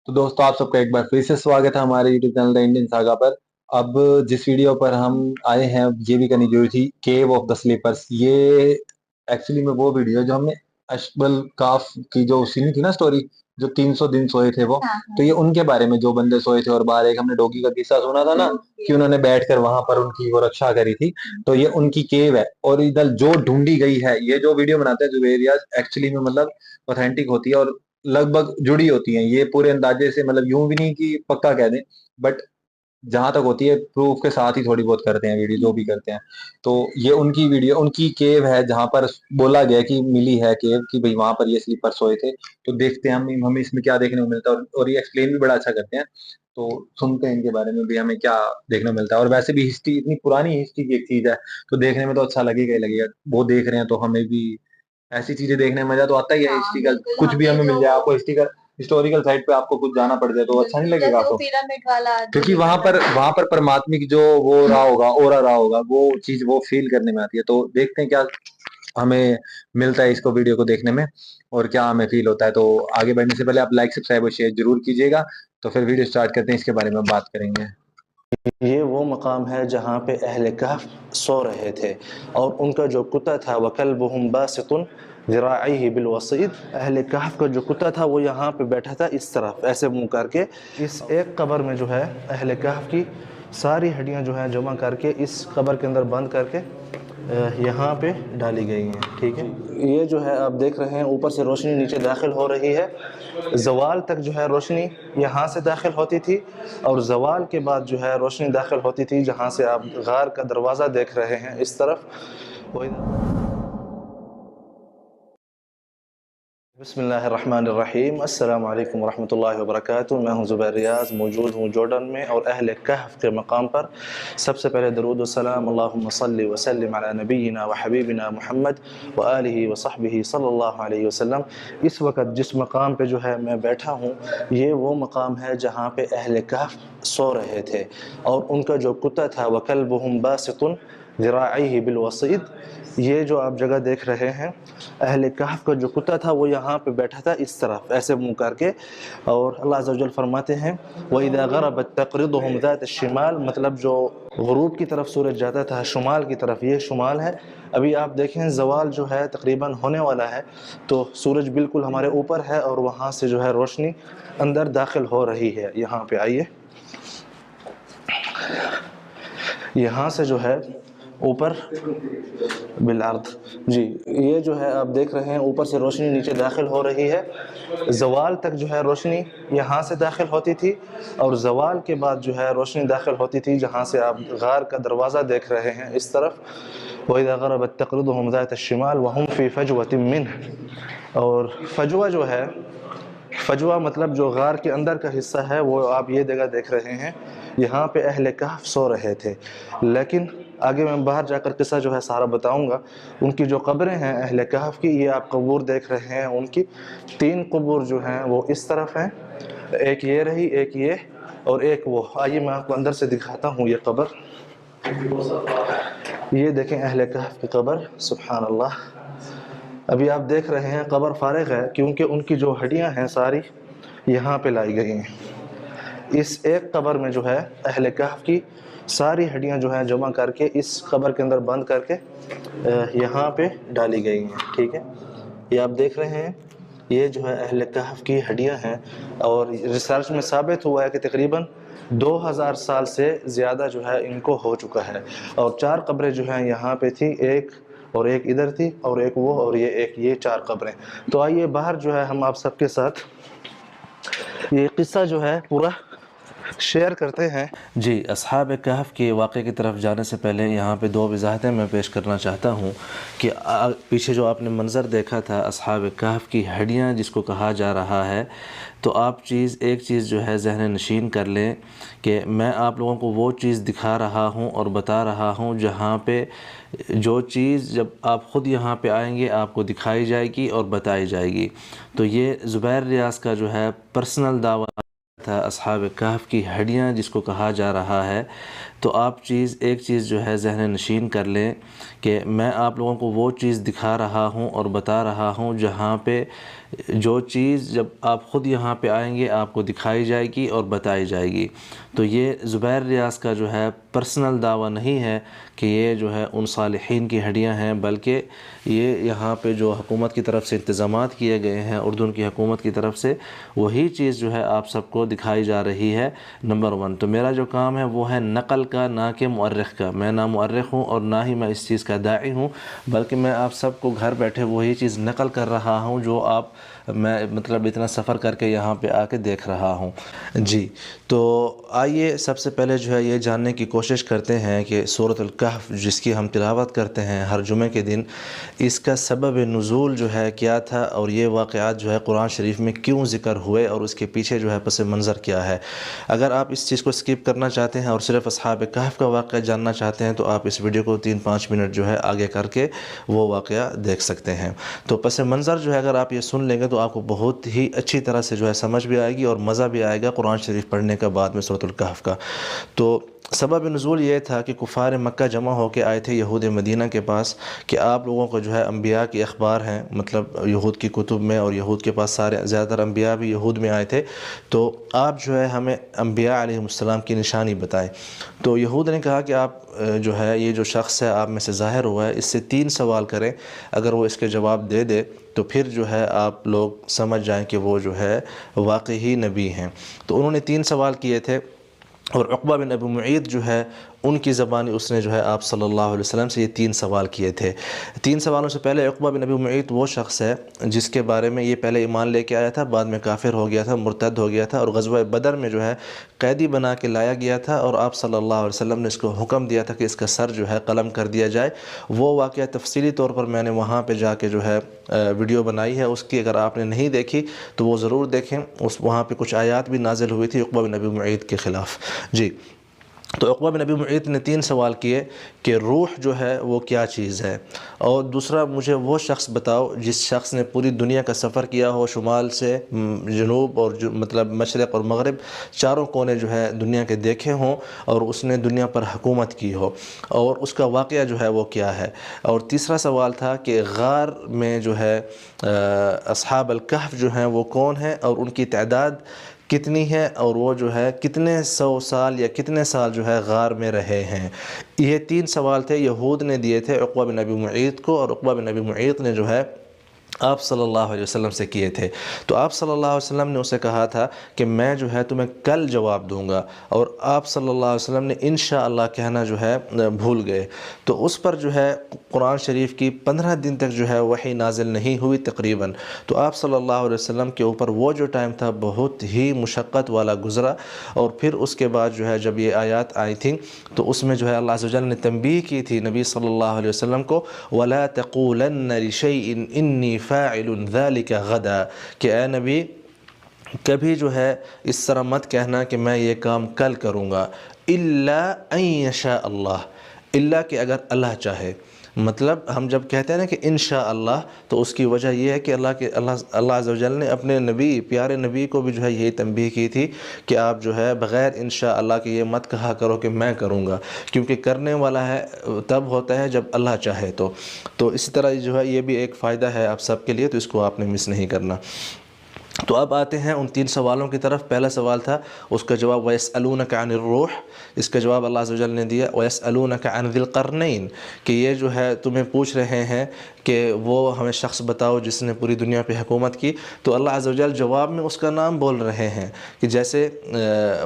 तो दोस्तों आप सबका एक बार फिर से स्वागत है हमारे YouTube channel the Indian saga पर। अब जिस वीडियो पर हम आए हैं ये भी करनी जरूरी थी, केव ऑफ द स्लीपर्स। ये एक्चुअली में वो वीडियो है जो हमने अशबल काफ की जो सुनी थी ना स्टोरी, जो 300 दिन सोए थे वो। तो ये उनके बारे में, जो बंदे सोए थे और बाहर एक हमने डॉगी का किस्सा सुना था ना, कि उन्होंने बैठकर वहां पर उनकी वो रक्षा करी थी। तो ये उनकी केव है और इधर जो ढूंढी गई है, ये जो वीडियो बनाते हैं जुबेर रियाज, एक्चुअली में मतलब ऑथेंटिक होती है और लगभग जुड़ी होती हैं। ये पूरे अंदाजे से मतलब यूं भी नहीं कि पक्का कह दें, बट जहां तक होती है प्रूफ के साथ ही थोड़ी बहुत करते हैं वीडियो, जो भी करते हैं। तो ये उनकी वीडियो, उनकी केव है जहां पर बोला गया कि मिली है केव, कि भाई वहां पर ये स्लीपर सोए थे। तो देखते हैं हम हमें इसमें क्या देखने को मिलता है, और ये एक्सप्लेन भी बड़ा अच्छा करते हैं। तो सुनते हैं इनके बारे में भी हमें क्या देखने को मिलता है। और वैसे भी हिस्ट्री, इतनी पुरानी हिस्ट्री की एक चीज है, तो देखने में तो अच्छा लगेगा ही लगेगा। वो देख रहे हैं तो हमें भी ऐसी चीजें देखने में मजा तो आता ही है। हिस्ट्रिकल कुछ भी हमें मिल जाए, आपको हिस्ट्रिकल हिस्टोरिकल साइट पे आपको कुछ जाना पड़ जाए तो अच्छा नहीं लगेगा आपको, पिरामिड वाला, क्योंकि वहां पर परमात्मिक जो वो रहा होगा, ओरा रहा होगा, वो चीज वो फील करने में आती है। तो देखते हैं क्या हमें मिलता है इसको वीडियो को देखने में, और क्या हमें फील होता है। तो आगे बढ़ने से पहले आप लाइक सब्सक्राइब और शेयर जरूर कीजिएगा। तो फिर वीडियो स्टार्ट करते हैं, इसके बारे में बात करेंगे। ये वो मकाम है जहाँ पे अहले कहफ सो रहे थे और उनका जो कुत्ता था वकल्बुहुम बासितुन ज़िराइही बिलवसीद। अहले कहफ का जो कुत्ता था वो यहाँ पे बैठा था इस तरफ ऐसे मुंह करके। इस एक कब्र में जो है अहले कहफ की सारी हड्डियाँ जो हैं जमा करके इस कब्र के अंदर बंद करके यहाँ पे डाली गई हैं। ठीक है, ये जो है आप देख रहे हैं ऊपर से रोशनी नीचे दाखिल हो रही है। ज़वाल तक जो है रोशनी यहाँ से दाखिल होती थी और ज़वाल के बाद जो है रोशनी दाखिल होती थी जहाँ से आप गार का दरवाज़ा देख रहे हैं इस तरफ। बिस्मिल्लाहिर्रहमानिर्रहीम, अस्सलामु अलैकुम वरहमतुल्लाहि वबरकातुहू। मैं हूं ज़ुबैर रियाज़, मौजूद हूं जॉर्डन में और अहले कहफ के मकाम पर। सबसे पहले दरूद व सलाम अल्लाहुम्मा सल्लि व सल्लिम अला नबीना व हबीबिना मुहम्मद व आलिहि व सहबिहि सल्लल्लाहु अलैहि वसल्लम। इस वक्त जिस मकाम पे जो है मैं बैठा हूँ, ये वो मकाम है जहाँ पे अहले कहफ सो रहे थे और उनका जो कुत्ता था वकल्बुहुम बासितुन ज़िराइही बिलवसीद। ये जो आप जगह देख रहे हैं, अहले कहफ का जो कुत्ता था वो यहाँ पे बैठा था इस तरफ ऐसे मुंह करके। और अल्लाह अज़्ज़ा वजल फरमाते हैं वइज़ा ग़रबत तक़रिदुहुम ज़ात अश-शिमाल, मतलब जो ग़ुरूब की तरफ सूरज जाता था शुमाल की तरफ, ये शुमाल है। अभी आप देखें ज़वाल जो है तकरीबन होने वाला है, तो सूरज बिल्कुल हमारे ऊपर है और वहाँ से जो है रोशनी अंदर दाखिल हो रही है। यहाँ पे आइए, यहाँ से जो है ऊपर बिलार्द जी, ये जो है आप देख रहे हैं ऊपर से रोशनी नीचे दाखिल हो रही है। ज़वाल तक जो है रोशनी यहाँ से दाखिल होती थी और ज़वाल के बाद जो है रोशनी दाखिल होती थी जहाँ से आप गार का दरवाज़ा देख रहे हैं इस तरफ। वइज़ा ग़रबत तक़रिदुहुम ज़ात अश-शिमाल व हुम फ़ी फ़जवतिन मिन्ह। और फजवा जो है, फजवा मतलब जो गार के अंदर का हिस्सा है, वो आप ये जगह देख रहे हैं। यहाँ पे अहले कहफ सो रहे थे, लेकिन आगे मैं बाहर जाकर किस्सा जो है सारा बताऊंगा। उनकी जो कब्रें हैं अहले कहफ की, ये आप कब्र देख रहे हैं उनकी 3 कब्र जो हैं वो इस तरफ हैं, एक ये रही, एक ये और एक वो। आइए मैं आपको अंदर से दिखाता हूँ ये कब्र। ये देखें अहले कहफ की कब्र, सुभान अल्लाह। अभी आप देख रहे हैं कब्र फारिग है क्योंकि उनकी जो हड्डियां हैं सारी यहाँ पे लाई गई हैं। इस एक कब्र में जो है अहले कहफ की सारी हड्डियां जो हैं जमा करके इस कब्र के अंदर बंद करके यहाँ पे डाली गई हैं। ठीक है, ये आप देख रहे हैं, ये जो है अहले कहफ की हड्डियां हैं और रिसर्च में साबित हुआ है कि तकरीबन 2000 साल से ज़्यादा जो है इनको हो चुका है। और 4 कब्रें जो हैं यहाँ पे थी, एक और एक इधर थी और एक वो और ये एक, ये 4 कब्रें। तो आइए बाहर जो है हम आप सबके साथ ये किस्सा जो है पूरा शेयर करते हैं। जी, अस्हाब कहफ के वाक़े की तरफ जाने से पहले यहाँ पे 2 वजाहतें मैं पेश करना चाहता हूँ कि पीछे जो आपने मंज़र देखा था अस्हाब कहफ की हड्डियाँ जिसको कहा जा रहा है, तो आप एक चीज़ जो है ज़हन नशीन कर लें कि मैं आप लोगों को वो चीज़ दिखा रहा हूँ और बता रहा हूँ जहाँ पे जो चीज़ जब आप ख़ुद यहाँ पे आएंगे आपको दिखाई जाएगी और बताई जाएगी। तो ये ज़ुबैर रियाज़ का जो है पर्सनल दावा था अस्हाब कहफ की हड्डियाँ जिसको कहा जा रहा है। तो आप एक चीज़ जो है ज़हन नशीन कर लें कि मैं आप लोगों को वो चीज़ दिखा रहा हूँ और बता रहा हूँ जहाँ पे जो चीज़ जब आप ख़ुद यहाँ पे आएंगे आपको दिखाई जाएगी और बताई जाएगी। तो ये ज़ुबैर रियाज़ का जो है पर्सनल दावा नहीं है कि ये जो है उन सालिहीन की हड्डियाँ हैं, बल्कि ये यहाँ पे जो हुकूमत की तरफ से इंतज़ामात किए गए हैं, उर्दून की हुकूमत की तरफ से, वही चीज़ जो है आप सबको दिखाई जा रही है। नंबर 1 तो मेरा जो काम है वो है नक़ल का, ना कि मुअर्रिख़ का। मैं ना मुअर्रिख़ हूँ और ना ही मैं इस चीज़ का दाई हूँ, बल्कि मैं आप सबको घर बैठे वही चीज़ नक़ल कर रहा हूँ जो मैं मतलब इतना सफ़र करके यहाँ पे आके देख रहा हूँ। जी, तो आइए सबसे पहले जो है ये जानने की कोशिश करते हैं कि सूरतुल कहफ़ जिसकी हम तिलावत करते हैं हर जुमे के दिन, इसका सबब नुज़ूल जो है क्या था और ये वाक़यात जो है कुरान शरीफ में क्यों ज़िक्र हुए और उसके पीछे जो है पस मंज़र क्या है। अगर आप इस चीज़ को स्किप करना चाहते हैं और सिर्फ़ अस्हाब कहफ़ का वाक़या जानना चाहते हैं तो आप इस वीडियो को 3-5 मिनट जो है आगे करके वो वाक़या देख सकते हैं। तो पस मंज़र जो है अगर आप ये सुन लेंगे तो आपको बहुत ही अच्छी तरह से जो है समझ भी आएगी और मज़ा भी आएगा कुरान शरीफ पढ़ने के बाद में सूरतुल कहफ़ का। तो सबब नुज़ूल ये था कि कुफ़ार मक्का जमा होकर आए थे यहूद मदीना के पास कि आप लोगों को जो है अम्बिया के अखबार हैं, मतलब यहूद की कुतुब में, और यहूद के पास सारे ज़्यादातर अम्बिया भी यहूद में आए थे, तो आप जो है हमें अम्बिया अलैहिमुस्सलाम की निशानी बताएं। तो यहूद ने कहा कि आप जो है ये जो शख्स है आप में से ज़ाहिर हुआ है, इससे 3 सवाल करें, अगर वो इसके जवाब दे दे तो फिर जो है आप लोग समझ जाएं कि वो जो है वाकई नबी हैं। तो उन्होंने 3 सवाल किए थे और उक़बा बिन अबी मुईत जो है उनकी ज़बानी उसने जो है आप सल्लल्लाहु अलैहि वसल्लम से ये 3 सवाल किए थे। 3 सवालों से पहले उक़बा बिन अबी मुईत वो शख्स है जिसके बारे में ये पहले ईमान लेके आया था, बाद में काफिर हो गया था, मुर्तद हो गया था और ग़ज़वा बदर में जो है कैदी बना के लाया गया था और आप सल्लल्लाहु अलैहि वसल्लम ने इसको हुक्म दिया था कि इसका सर जो है कलम कर दिया जाए। वो वाक़या तफ़सीली तौर पर मैंने वहाँ पर जाके जो है वीडियो बनाई है, उसकी अगर आपने नहीं देखी तो वो ज़रूर देखें। उस वहाँ पर कुछ आयात भी नाज़िल हुई थी उक़बा बिन अबी मुईत के ख़िलाफ़। जी, तो उक़बा बिन अबी मुईत ने 3 सवाल किए कि रूह जो है वो क्या चीज़ है, और दूसरा मुझे वो शख्स बताओ जिस शख्स ने पूरी दुनिया का सफ़र किया हो, शुमाल से जनूब और जो मतलब मशरिक़ और मग़रिब चारों कोने जो है दुनिया के देखे हों और उसने दुनिया पर हुकूमत की हो, और उसका वाक़या जो है वो क्या है। और तीसरा सवाल था कि गार में जो है अस्हाब अल कहफ़ जो हैं वो कौन हैं और उनकी तादाद कितनी है, और वो जो है कितने 100 साल या कितने साल जो है गार में रहे हैं। ये 3 सवाल थे यहूद ने दिए थे उक़बा बिन अबी मुईत को, और उक़बा बिन अबी मुईत ने जो है आप सल्लल्लाहु अलैहि वसल्लम से किए थे। तो आप सल्लल्लाहु अलैहि वसल्लम ने उसे कहा था कि मैं जो है तुम्हें कल जवाब दूंगा, और आप सल्लल्लाहु अलैहि वसल्लम ने इंशाअल्लाह कहना जो है भूल गए। तो उस पर जो है कुरान शरीफ की 15 दिन तक जो है वही नाजिल नहीं हुई तकरीबन। तो आप सल्लल्लाहु अलैहि वसल्लम के ऊपर वो जो टाइम था बहुत ही मुशक्क़त वाला गुज़रा, और फिर उसके बाद जो है जब ये आयत आई थी तो उसमें जो है अल्लाह अज़्ज़ व जल ने तंबीह की थी नबी सल्लल्लाहु अलैहि वसल्लम को, वला तक़ूलन्न लिशैइन इन्नी फ़ाइलुन ज़ालिका गदा, कि ए नबी कभी जो है इस तरह मत कहना कि मैं ये काम कल करूँगा, इल्ला अन यशा अल्लाह, इल्ला कि अगर अल्लाह चाहे। मतलब हम जब कहते हैं ना कि इंशाअल्लाह, तो उसकी वजह यह है कि अल्लाह अज़्ज़ व जल ने अपने नबी प्यारे नबी को भी जो है यही तंबीह की थी कि आप जो है बग़ैर इंशाअल्लाह के ये मत कहा करो कि मैं करूँगा, क्योंकि करने वाला है तब होता है जब अल्लाह चाहे। तो इसी तरह जो है ये भी एक फ़ायदा है आप सब के लिए, तो इसको आपने मिस नहीं करना। तो अब आते हैं उन 3 सवालों की तरफ। पहला सवाल था उसका जवाब वयसअलूनका अनिर रूह, इसका जवाब अल्लाह अज़्ज़ व जल ने दिया वयसअलूनका अन ज़िल क़रनैन, कि ये जो है तुम्हें पूछ रहे हैं कि वो हमें शख्स बताओ जिसने पूरी दुनिया पे हुकूमत की। तो अल्लाह अज़्ज़ व जल जवाब में उसका नाम बोल रहे हैं कि जैसे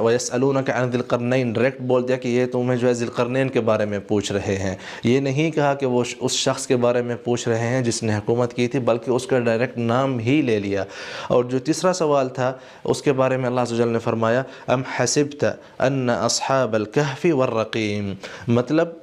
वयसअलूनका अन ज़िल क़रनैन डायरेक्ट बोल दिया कि ये तुम्हें जो है ज़िल क़रनैन के बारे में पूछ रहे हैं। ये नहीं कहा कि वो उस शख्स के बारे में पूछ रहे हैं जिसने हुकूमत की थी, बल्कि उसका डायरेक्ट नाम ही ले लिया। और जो तीसरा सवाल था उसके बारे में अल्लाह अज़्ज़ व जल ने फरमाया अम हसिब्त अन्न अस्हाबल कहफ़ी वर्रक़ीम, मतलब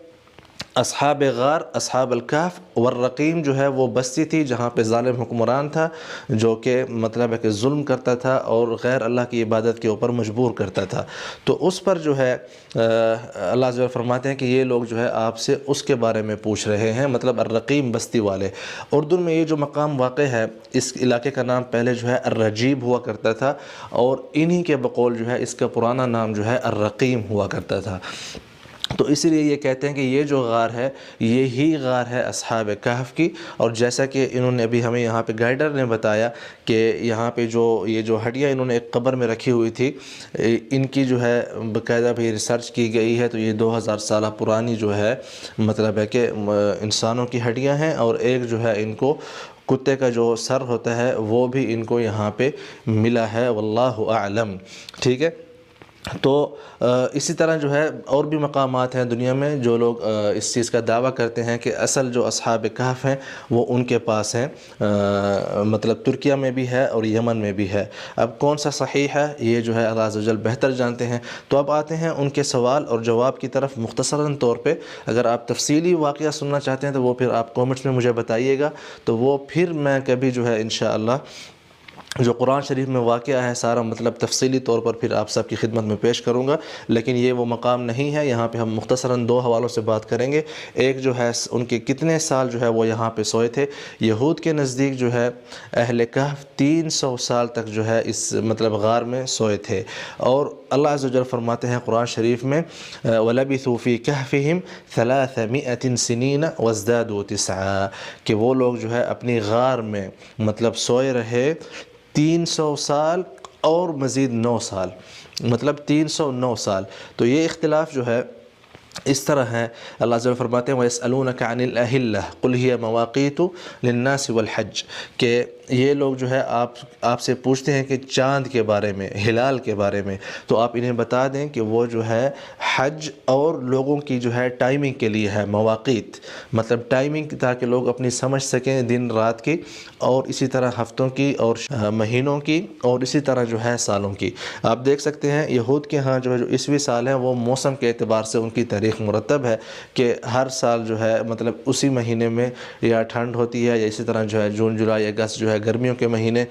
अस्हाब गार, अस्हाब अल कहफ़ वर्रक़ीम जो है वो बस्ती थी जहाँ पे ज़ालिम हुक्मरान था जो कि मतलब है कि जुल्म करता था और गैर अल्लाह की इबादत के ऊपर मजबूर करता था। तो उस पर जो है अल्लाह जो फरमाते हैं कि ये लोग जो है आपसे उसके बारे में पूछ रहे हैं, मतलब अर्रक़ीम बस्ती वाले। उर्दू में ये जो मकाम वाक़ है इस इलाके का नाम पहले जो है अर्रजीब हुआ करता था, और इन्हीं के बकौल जो है इसका पुराना नाम जो है अर्रक़ीम हुआ करता था। तो इसीलिए ये कहते हैं कि ये जो गार है ये ही गार है अस्हाब कहफ़ की। और जैसा कि इन्होंने अभी हमें यहाँ पे गाइडर ने बताया कि यहाँ पे जो ये जो हड्डियाँ इन्होंने एक कब्र में रखी हुई थी, इनकी जो है बाकायदा भी रिसर्च की गई है। तो ये 2000 साल पुरानी जो है मतलब है कि इंसानों की हड्डियाँ हैं, और एक जो है इनको कुत्ते का जो सर होता है वो भी इनको यहाँ पे मिला है, वल्लाहु आलम। ठीक है। तो इसी तरह जो है और भी मकामात हैं दुनिया में जो लोग इस चीज़ का दावा करते हैं कि असल जो अस्हाब कहफ़ हैं वो उनके पास हैं, मतलब तुर्किया में भी है और यमन में भी है। अब कौन सा सही है ये जो है अल्लाह अज़्ज़ व जल बेहतर जानते हैं। तो अब आते हैं उनके सवाल और जवाब की तरफ मुख्तसरन तौर पे। अगर आप तफसीली वाक़या सुनना चाहते हैं तो वो फिर आप कमेंट्स में मुझे बताइएगा, तो वो फिर मैं कभी जो है इंशाअल्लाह जो कुरान शरीफ में वाक़या है सारा मतलब तफसीली तौर पर फिर आप सब की खिदमत में पेश करूँगा। लेकिन ये वो मकाम नहीं है, यहाँ पे हम मुख्तसरन दो हवालों से बात करेंगे। एक जो है उनके कितने साल जो है वो यहाँ पे सोए थे। यहूद के नज़दीक जो है अहले कहफ़ 300 साल तक जो है इस मतलब गार में सोए थे। और अल्लाह अज़्ज़ व जल फरमाते हैं कुरान शरीफ में वलबिथू फ़ी कहफ़िहिम 300 सिनीन वज़दादू तिस्आ, कि वो लोग जो है अपनी गार में मतलब सोए रहे 300 साल और मज़ीद 9 साल, मतलब 309 साल। तो ये इख्तिलाफ़ जो है इस तरह है। अल्लाह अज़्ज़ व जल फरमाते हैं वयसअलूनका अनिल अहिल्ला कुल हिय मवाक़ीतु लिन्नास वल हज, के ये लोग जो है आपसे पूछते हैं कि चाँद के बारे में, हिलाल के बारे में, तो आप इन्हें बता दें कि वो जो है हज और लोगों की जो है टाइमिंग के लिए है। मवाक़ीत मतलब टाइमिंग, ताकि लोग अपनी समझ सकें दिन रात की, और इसी तरह हफ्तों की और महीनों की, और इसी तरह जो है सालों की। आप देख सकते हैं यहूद के यहाँ जो है जो ईसवी साल है वो मौसम के एतबार से उनकी तारीख़ मुरतब है कि हर साल जो है मतलब उसी महीने में या ठंड होती है, या इसी तरह जो है जून जुलाई अगस्त जो है गर्मियों के महीने,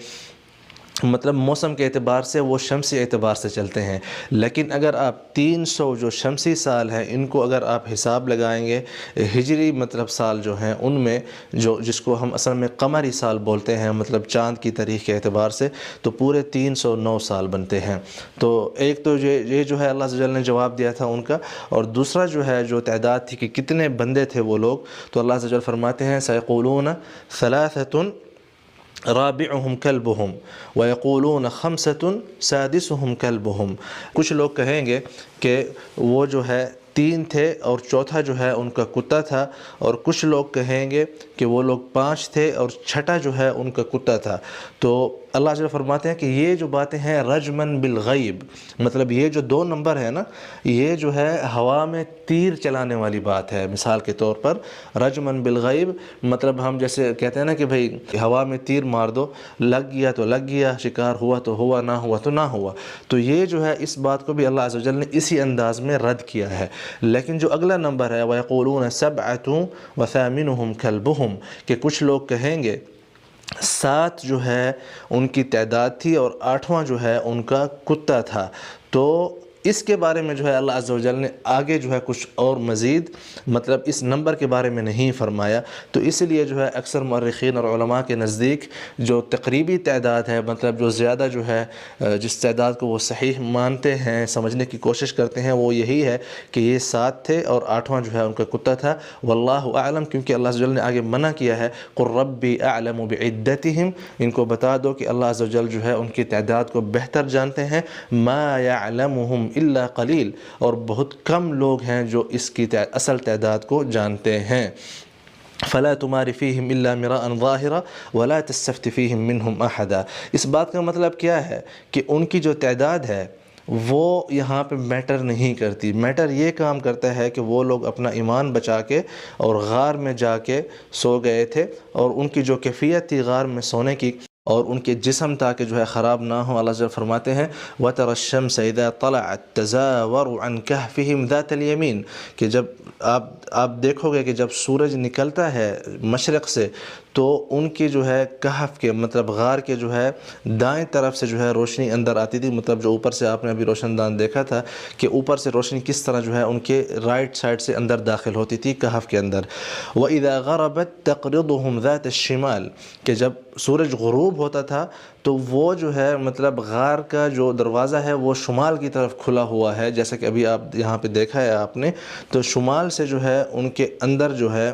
मतलब मौसम के एतबार से वो शमसी एतबार से चलते हैं। लेकिन अगर आप 300 जो शमसी साल हैं इनको अगर आप हिसाब लगाएंगे हिजरी मतलब साल जो हैं उनमें, जो जिसको हम असल में कमरी साल बोलते हैं मतलब चाँद की तारीख़ के एतबार से, तो पूरे 309 साल बनते हैं। तो एक तो ये जो है अल्लाह अज़्ज़ व जल ने जवाब दिया था उनका। और दूसरा जो है जो तादाद थी कि कितने बंदे थे वो लोग, तो अल्लाह अज़्ज़ व जल फरमाते हैं सयक़ूलून सलासतुन राबिउहुम कल्बुहुम व यक़ूलून खम्सतुन सादिसुहुम कल्बुहुम। कुछ लोग कहेंगे कि वो जो है 3 थे और चौथा जो है उनका कुत्ता था, और कुछ लोग कहेंगे कि वो लोग 5 थे और छठा जो है उनका कुत्ता था। तो अल्लाह जो फरमाते हैं कि ये जो बातें हैं रजमन बिल गैब, मतलब ये जो 2 नंबर है ना, ये जो है हवा में तीर चलाने वाली बात है। मिसाल के तौर पर रजमन बिल गैब मतलब हम जैसे कहते हैं ना कि भाई हवा में तीर मार दो, लग गया तो लग गया, शिकार हुआ तो हुआ, ना हुआ तो ना हुआ। तो ये जो है इस बात को भी अल्लाह अज़्ज़ व जल ने इसी अंदाज़ में रद्द किया है। लेकिन जो अगला नंबर है वयक़ूलून सबअतुन व सामिनुहुम कल्बुहुम, कि कुछ लोग कहेंगे 7 जो है उनकी तादाद थी और 8वां जो है उनका कुत्ता था। तो इसके बारे में जो है अल्लाह अज़्ज़ व जल ने आगे जो है कुछ और मज़ीद मतलब इस नंबर के बारे में नहीं फ़रमाया। तो इसलिए जो है अक्सर मुअर्रिख़ीन और उलमा के नज़दीक जो तकरीबी तादाद है, मतलब जो ज़्यादा जो है जिस तादाद को वो सही मानते हैं, समझने की कोशिश करते हैं, वो यही है कि ये 7 थे और 8वां जो है उनका कुत्ता था। वल्लाहु आलम, क्योंकि अल्लाह अज़्ज़ व जल ने आगे मना किया है क़ुल रब्बी अअलमु बिइद्दतिहिम, इनको बता दो कि अल्लाह अज़्ज़ व जल जो है उनकी तादाद को बेहतर जानते हैं। मा यअलमुहुम इल्ला कलील, और बहुत कम लोग हैं जो इसकी असल तादाद को जानते हैं। फ़ला तुमारी फ़ीहिम इल्ला मिराअन ज़ाहिरा वला तस्तफ्ति फ़ीहिम मिनहुम अहदा। इस बात का मतलब क्या है कि उनकी जो तादाद है वो यहाँ पे मैटर नहीं करती। मैटर ये काम करता है कि वो लोग अपना ईमान बचा के और गार में जाके सो गए थे, और उनकी जो कैफियत थी गार में सोने की, और उनके जिस्म ताकि जो है ख़राब ना हो। अल्लाह जल फरमाते हैं वतरशम्स इज़ा तलअत तज़ावरु अन कहफ़िहिम ज़ातल यमीन, कि जब आप देखोगे कि जब सूरज निकलता है मशरक़ से तो उनके जो है कहफ के मतलब गार के जो है दाएं तरफ से जो है रोशनी अंदर आती थी। मतलब जो ऊपर से आपने अभी रोशनदान देखा था कि ऊपर से रोशनी किस तरह जो है उनके राइट साइड से अंदर दाखिल होती थी कहफ के अंदर। व इदा गरबत तक़रिदुहुम ज़ात अश-शिमाल, कि जब सूरज ग़ुरूब होता था तो वो जो है मतलब गार का जो दरवाज़ा है वो शुमाल की तरफ खुला हुआ है, जैसा कि अभी आप यहाँ पे देखा है आपने। तो शुमाल से जो है उनके अंदर जो है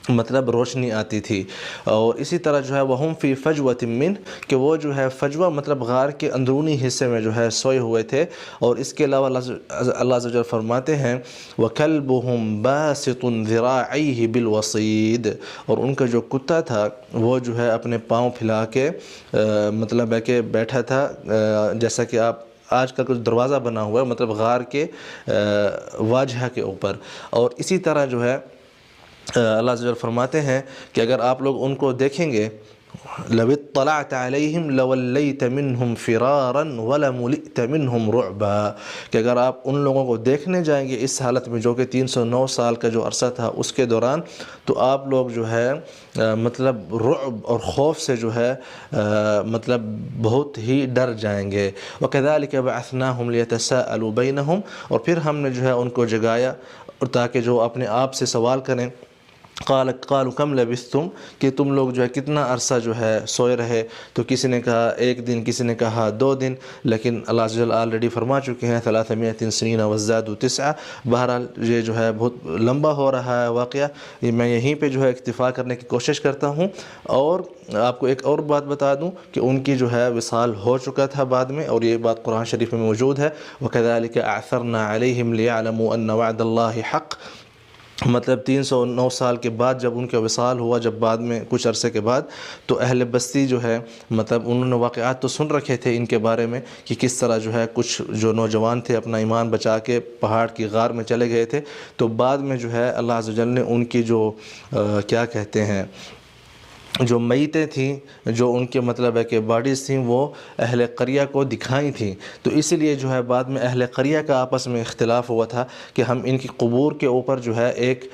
मतलब रोशनी आती थी। और इसी तरह जो है वहुम फ़ी फ़जवतिन मिन, कि वो जो है फजवा मतलब गार के अंदरूनी हिस्से में जो है सोए हुए थे। और इसके अलावा अल्लाह अज़्ज़ व जल फरमाते हैं व कल्बुहुम बासितुन ज़िराइही बिलवसीद, और उनका जो कुत्ता था वो जो है अपने पाँव फैला के मतलब है कि बैठा था, जैसा कि आप आज का कुछ दरवाज़ा बना हुआ है मतलब गार के वाजह के ऊपर। और इसी तरह जो है अल्लाह अज़्ज़ व जल फरमाते हैं कि अगर आप लोग उनको देखेंगे लवित्तलअत अलैहिम लवल्लैत मिनहुम फ़िरारन वलमुलित मिनहुम रुअबा, कि अगर आप उन लोगों को देखने जाएंगे इस हालत में जो कि 309 साल का जो अरसा था उसके दौरान, तो आप लोग जो है मतलब रुअब और खौफ से जो है मतलब बहुत ही डर जाएंगे। वकज़ालिक बअसनाहुम लियतसाअलू बैनहुम, और फिर हमने जो है उनको जगाया और ताकि जो अपने आप से सवाल करें। कालू कम लबिस्तुम, कि तुम लोग जो है कितना अरसा जो है सोए रहे। तो किसी ने कहा 1 दिन, किसी ने कहा 2 दिन, लेकिन अल्लाह अज़्ज़ व जल ऑलरेडी फरमा चुके हैं 300 सनीन वज़्ज़ादू 9। बहरहाल ये जो है बहुत लंबा हो रहा है वाक़या, मैं यहीं पे जो है इक्तिफ़ा करने की कोशिश करता हूँ। और आपको एक और बात बता दूँ कि उनकी जो है विसाल हो चुका था बाद में, और ये बात कुरान शरीफ में मौजूद है। वकज़ालिक अअसरना अलैहिम लियअलमू अन्न वअदल्लाहि हक़, मतलब 309 साल के बाद जब उनका विसाल हुआ, जब बाद में कुछ अरसे के बाद, तो अहले बस्ती जो है मतलब उन्होंने वाक़यात तो सुन रखे थे इनके बारे में कि किस तरह जो है कुछ जो नौजवान थे अपना ईमान बचा के पहाड़ की गार में चले गए थे। तो बाद में जो है अल्लाह अज़्ज़ व जल ने उनकी जो क्या कहते हैं जो मयतें थीं, जो उनके मतलब है कि बॉडीज़ थीं, वो अहले क़रिया को दिखाई थी। तो इसीलिए जो है बाद में अहले क़रिया का आपस में इख्तिलाफ़ हुआ था कि हम इनकी क़ुबूर के ऊपर जो है एक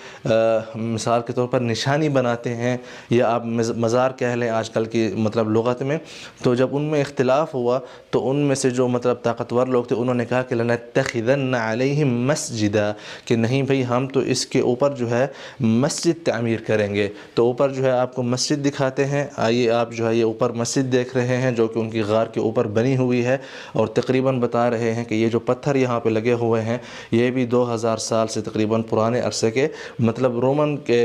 मिसाल के तौर पर निशानी बनाते हैं, या आप मज़ार कह लें आजकल की मतलब लुग़त में। तो जब उनमें इख्तिलाफ़ हुआ तो उनमें से जो मतलब ताकतवर लोग थे उन्होंने कहा कि लनत्तखिज़न्न अलैहिम मस्जिदा, कि नहीं भाई हम तो इसके ऊपर जो है मस्जिद तामीर करेंगे। तो ऊपर जो है आपको मस्जिद दिखाते हैं, आइए आप जो है ये ऊपर मस्जिद देख रहे हैं जो कि उनकी गार के ऊपर बनी हुई है। और तकरीबन बता रहे हैं कि ये जो पत्थर यहाँ पे लगे हुए हैं ये भी 2000 साल से तकरीबन पुराने अरसे के मतलब रोमन के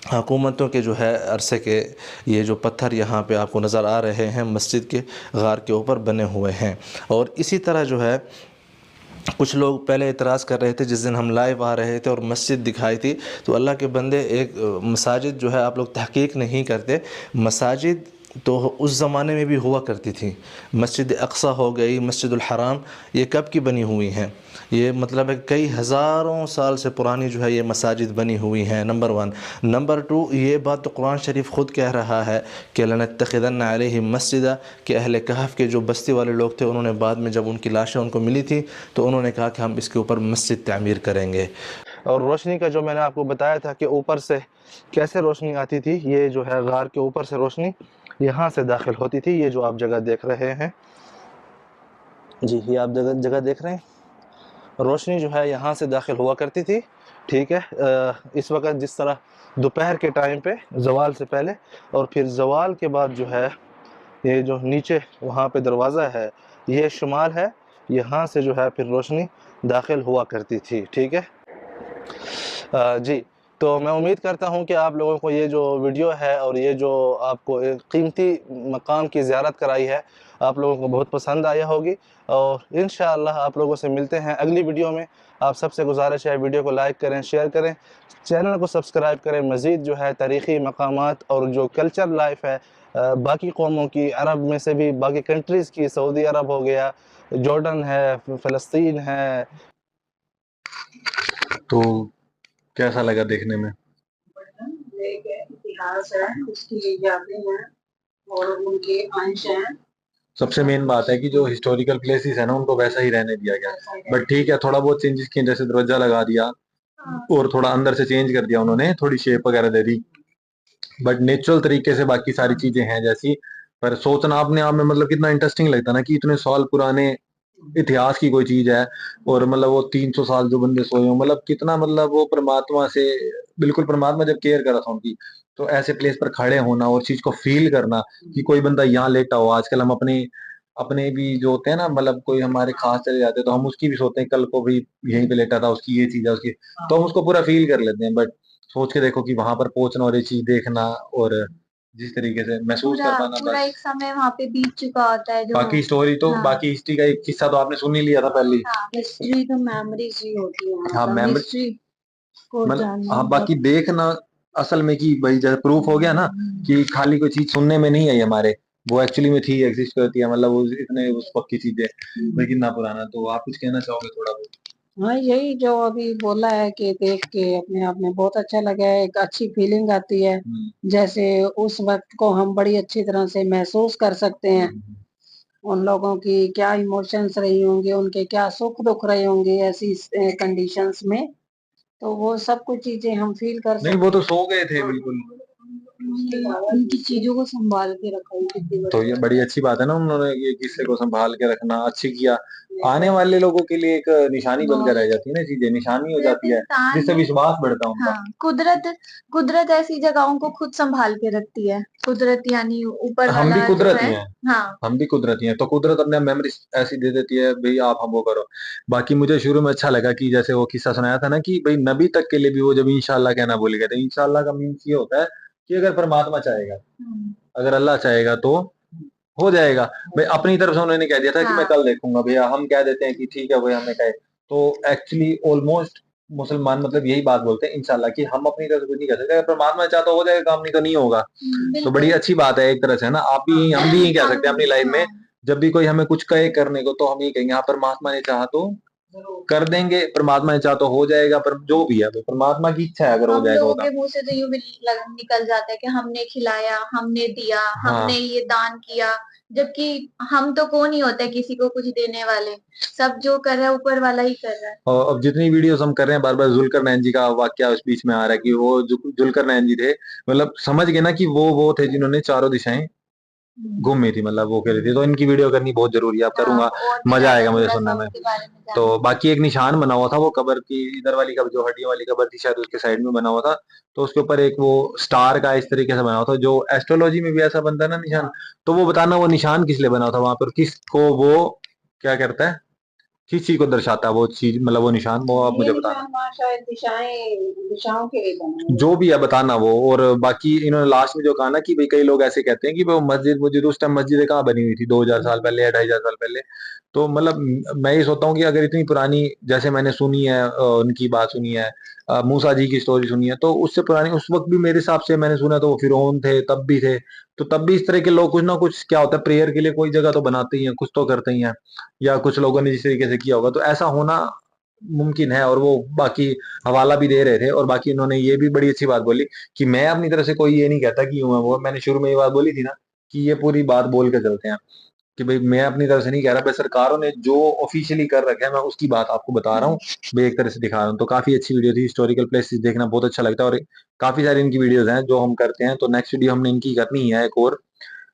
हुकूमतों के जो है अरसे के ये जो पत्थर यहाँ पे आपको नज़र आ रहे हैं मस्जिद के गार के ऊपर बने हुए हैं। और इसी तरह जो है कुछ लोग पहले इतराज़ कर रहे थे जिस दिन हम लाइव आ रहे थे और मस्जिद दिखाई थी। तो अल्लाह के बंदे, एक मसाजिद जो है आप लोग तहकीक नहीं करते, मसाजिद तो उस ज़माने में भी हुआ करती थी। मस्जिद अक़सा हो गई, मस्जिदुल हराम, ये कब की बनी हुई हैं? ये मतलब है कई हज़ारों साल से पुरानी जो है ये मसाजिद बनी हुई हैं, नंबर 1। नंबर 2, ये बात तो कुरान शरीफ ख़ुद कह रहा है कि लनत्तखिज़न्न अलैहिम मस्जिदा, कि अहले कहफ़ के जो बस्ती वाले लोग थे उन्होंने बाद में जब उनकी लाशें उनको मिली थी तो उन्होंने कहा कि हम इसके ऊपर मस्जिद तामीर करेंगे। और रोशनी का जो मैंने आपको बताया था कि ऊपर से कैसे रोशनी आती थी, ये जो है गार के ऊपर से रोशनी यहाँ से दाखिल होती थी। ये जो आप जगह देख रहे हैं जी, ये आप जगह देख रहे हैं, रोशनी जो है यहाँ से दाखिल हुआ करती थी। ठीक है, इस वक्त जिस तरह दोपहर के टाइम पे ज़वाल से पहले और फिर ज़वाल के बाद जो है ये जो नीचे वहाँ पे दरवाज़ा है ये शुमाल है, यहाँ से जो है फिर रोशनी दाखिल हुआ करती थी। ठीक है जी, तो मैं उम्मीद करता हूँ कि आप लोगों को ये जो वीडियो है और ये जो आपको एक कीमती मकाम की ज़ियारत कराई है आप लोगों को बहुत पसंद आया होगी। और इंशाअल्लाह आप लोगों से मिलते हैं अगली वीडियो में। आप सबसे गुजारिश है वीडियो को लाइक करें, शेयर करें, चैनल को सब्सक्राइब करें। मज़ीद जो है तारीख़ी मकामात और जो कल्चर लाइफ है बाकी कौमों की, अरब में से भी बाकी कंट्रीज़ की, सऊदी अरब हो गया, जॉर्डन है, फ़लस्तीन है। तो कैसा लगा देखने में? एक इतिहास है, उसकी यादें हैं और उनके अंश हैं। सबसे मेन बात है कि जो हिस्टोरिकल प्लेसेस है ना उनको वैसा ही रहने दिया गया। बट ठीक है, थोड़ा बहुत चेंजेस किए, जैसे दरवाजा लगा दिया और थोड़ा अंदर से चेंज कर दिया उन्होंने, थोड़ी शेप वगैरह दे दी। बट नेचुरल तरीके से बाकी सारी चीजें हैं जैसी। पर सोचना अपने आप में मतलब कितना इंटरेस्टिंग लगता है ना कि इतने साल पुराने इतिहास की कोई चीज है, और मतलब वो 300 साल जो बंदे सोए हो, मतलब कितना, मतलब वो परमात्मा से बिल्कुल, परमात्मा जब केयर करा था उनकी, तो ऐसे प्लेस पर खड़े होना और चीज को फील करना कि कोई बंदा यहाँ लेटा हो। आजकल हम अपने अपने भी जो होते हैं ना, मतलब कोई हमारे खास चले जाते हैं तो हम उसकी भी सोचते हैं कल को भी यहीं पे लेटा था, उसकी ये चीज है उसकी, तो हम उसको पूरा फील कर लेते हैं। बट सोच के देखो कि वहां पर पहुंचना और ये चीज देखना और जिस तरीके से महसूस पूरा कर पाना, पूरा बस। एक समय वहां पे बीत चुका होता है जो। बाकी स्टोरी तो, हाँ बाकी हिस्ट्री का एक किस्सा तो आपने सुन ही लिया था पहले ही। हाँ, हिस्ट्री तो मेमोरीज ही होती है, हाँ, मतलब मेमोरी, हिस्ट्री को मतलब जानना हाँ, बाकी बहुत। देखना असल में कि भाई जैसे प्रूफ हो गया ना कि खाली कोई चीज सुनने में नहीं आई हमारे, वो एक्चुअली में थी, एग्जिस्ट करती है, मतलब वो इतने उस वक्त की चीजें, भाई कितना पुराना। तो आप कुछ कहना चाहोगे थोड़ा बहुत? हाँ, यही जो अभी बोला है कि देख के अपने आप में बहुत अच्छा लगा है, एक अच्छी फीलिंग आती है, जैसे उस वक्त को हम बड़ी अच्छी तरह से महसूस कर सकते हैं। उन लोगों की क्या इमोशंस रही होंगे, उनके क्या सुख दुख रहे होंगे ऐसी कंडीशंस में, तो वो सब कुछ चीजें हम फील कर नहीं, वो सकते तो सो गए थे बिल्कुल। हैं। उनकी चीजों को संभाल के रखा है कितनी तो बड़ी ये बात बड़ी अच्छी बात है ना, उन्होंने ये किस्से को संभाल के रखना अच्छी किया। आने वाले लोगों के लिए एक निशानी बनकर रह जाती है ना, चीजें निशानी हो जाती सिर्फ है, इंसान जिससे नहीं। विश्वास बढ़ता है उनका। हाँ, कुदरत कुदरत ऐसी जगहों को खुद संभाल के रखती है। कुदरत यानी ऊपर हम भी वाला जो कुदरती है। हैं, हाँ हम भी कुदरती हैं, तो कुदरत अपने मेमोरी ऐसी दे देती है, भाई आप हम वो करो। बाकी मुझे शुरू में अच्छा लगा कि जैसे वो किस्सा सुनाया था ना कि भाई नबी तक के लिए भी वो जब इंशाल्लाह कहना भूल गए थे। इंशाल्लाह का मीन्स ये होता है कि अगर परमात्मा चाहेगा, अगर अल्लाह चाहेगा तो हो जाएगा। भाई अपनी तरफ से उन्होंने कह दिया था कि मैं हाँ। कल देखूंगा, भैया हम कह देते हैं कि ठीक है भाई, हमें कहे। तो एक्चुअली ऑलमोस्ट मुसलमान मतलब यही बात बोलते हैं इंशाल्लाह, कि हम अपनी तरफ से कुछ नहीं कर सकते, अगर परमात्मा चाहता तो हो जाएगा काम, नहीं तो नहीं होगा। तो बड़ी बिल्कुल। अच्छी बात है एक तरह से, है ना। आप भी, हम भी यही कह सकते हैं अपनी लाइफ में, हाँ, जब भी कोई हमें कुछ कहे करने को, तो हम यही कहेंगे हाँ, परमात्मा ने चाहा तो कर देंगे, परमात्मा ने चाहा तो हो जाएगा, पर जो भी है वो परमात्मा की इच्छा है, अगर हो हम जाएगा लोगों होगा। के मुंह से तो यूं भी निकल जाता है कि हमने खिलाया, हमने दिया, हमने हाँ, ये दान किया। जबकि हम तो कौन ही होते हैं किसी को कुछ देने वाले। सब जो कर रहा है ऊपर वाला ही कर रहा है। और अब जितनी वीडियोस हम कर रहे हैं, बार बार जुल्कर नैन जी का वाकया उस बीच में आ रहा है कि वो जुल्कर नैन जी थे, मतलब समझ गए ना कि वो थे जिन्होंने चारों दिशाएं घूमी थी, मतलब वो कह रही थी। तो इनकी वीडियो करनी बहुत जरूरी है, आप हाँ, करूंगा, और दिल मजा आएगा आएगा मुझे थोड़ा सुनने सा में। उनके बारे में तो जानने बाकी एक निशान बना हुआ था वो कबर की, इधर वाली कबर जो हड्डियों वाली कबर थी शायद, उसके साइड में बना हुआ था। तो उसके ऊपर एक वो स्टार का इस तरीके से बना हुआ था, जो एस्ट्रोलॉजी में भी ऐसा बनता है ना निशान। तो वो बताना वो निशान किस लिए बना हुआ था वहां पर, किसको वो क्या करता है, किस चीज को दर्शाता है वो चीज, मतलब वो निशान, वो आप ये मुझे बताना। निशान वहाँ शायद दिशाओं के लिए बना हुआ जो भी है बताना वो। और बाकी इन्होंने लास्ट में जो कहा ना कि भाई कई लोग ऐसे कहते हैं कि वो मस्जिद मस्जिद उस टाइम मस्जिदें कहाँ बनी हुई थी, 2000 साल पहले या 2500 साल पहले। तो मतलब मैं ये सोचता हूँ कि अगर इतनी पुरानी, जैसे मैंने सुनी है, उनकी बात सुनी है, मूसा जी की स्टोरी सुनी है, तो उससे पुरानी उस वक्त भी मेरे हिसाब से मैंने सुना, तो वो फिरौन थे तब भी थे। तो तब भी इस तरह के लोग कुछ ना कुछ, क्या होता है, प्रेयर के लिए कोई जगह तो बनाते ही हैं, कुछ तो करते ही हैं, या कुछ लोगों ने जिस तरीके से किया होगा, तो ऐसा होना मुमकिन है। और वो बाकी हवाला भी दे रहे थे। और बाकी इन्होंने ये भी बड़ी अच्छी बात बोली कि मैं अपनी तरफ से कोई ये नहीं कहता कि यूं है वो, मैंने शुरू में ये बात बोली थी ना कि ये पूरी बात बोल के चलते हैं कि भाई मैं अपनी तरफ से नहीं कह रहा, भाई सरकारों ने जो ऑफिशियली कर रखा है मैं उसकी बात आपको बता रहा हूँ, भाई एक तरह से दिखा रहा हूँ। तो काफी अच्छी वीडियो थी, हिस्टोरिकल प्लेसेस देखना बहुत अच्छा लगता है, और काफी सारी इनकी वीडियोस हैं जो हम करते हैं। तो नेक्स्ट वीडियो हमने इनकी करनी है एक और।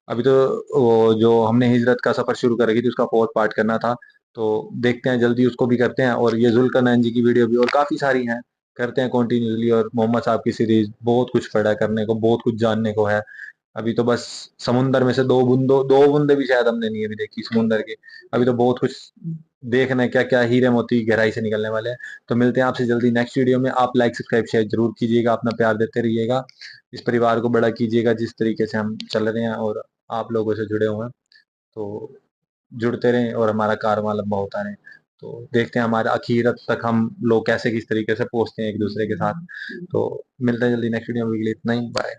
अभी तो वो जो हमने हिजरत का सफर शुरू कर रखी थी उसका फोर्थ पार्ट करना था, तो देखते हैं जल्दी उसको भी करते हैं। और ये जुल्करनैन जी की वीडियो भी और काफी सारी हैं, करते हैं कंटिन्यूसली। और मोहम्मद साहब की सीरीज, बहुत कुछ पड़ा है करने को, बहुत कुछ जानने को है। अभी तो बस समुंदर में से दो बूंदे भी शायद हमने नहीं अभी देखी समुंदर की। अभी तो बहुत कुछ देखना है, क्या क्या हीरे मोती गहराई से निकलने वाले हैं। तो मिलते हैं आपसे जल्दी नेक्स्ट वीडियो में। आप लाइक सब्सक्राइब शेयर जरूर कीजिएगा, अपना प्यार देते रहिएगा, इस परिवार को बड़ा कीजिएगा जिस तरीके से हम चल रहे हैं और आप लोगों से जुड़े हुए हैं। तो जुड़ते रहें और हमारा कारवां लंबा होता रहे। तो देखते हैं हमारे आखिरत तक हम लोग कैसे किस तरीके से पहुंचते हैं एक दूसरे के साथ। तो मिलते हैं जल्दी नेक्स्ट वीडियो में, अभी के लिए इतना ही, बाय।